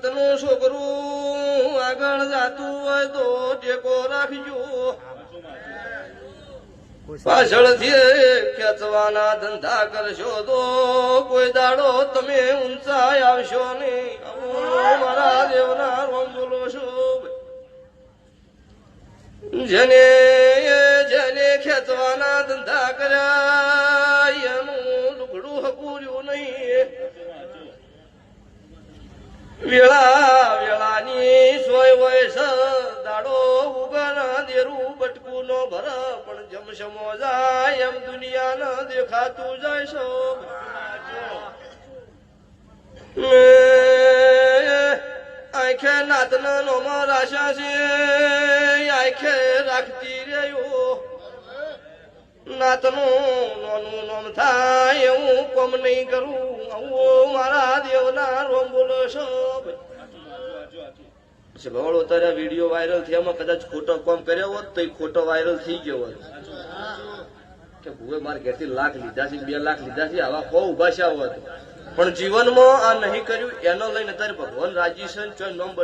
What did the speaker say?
નાતનું છોકરું આગળ જાતું હોય તો ટેકો રાખજો પાછળથી ખેંચવાના ધંધા કરશો તો કોઈ દાડો તમે ઊંચાઈ આવશો નહીં મારા દેવના રોમ બોલો છો જેને જેને ખેંચવાના ધંધા કર્યા એનું લુગડું હકુર્યું નહીં વેળા વેળાની સોય વયસ દાડો ઉગના દેરું બટકું નો ભર પણ જમશમો જાય એમ દુનિયા ન દેખાતું જાય છો આંખે નાતના નોમાં રાશા છે આંખે રાખતી રહ્યો નાતનું નોનું નોમ થાય એવું કોમ નહીં કરું આવું મારા દેવના રોમ બોલો છો ભગવાન ઉતારે વિડીયો વાયરલ થયામાં કદાચ ખોટો કોમ કર્યો હોત તો ખોટો વાયરલ થઈ ગયો હોત કે ભૂવે મારે ઘેરથી લાખ લીધા છે 2 લાખ લીધા છે આવા કો ઉભા છે હોત પણ જીવનમાં આ નહીં કર્યું એનો લઈને અત્યારે ભગવાન રાજી છે ચોય નોમ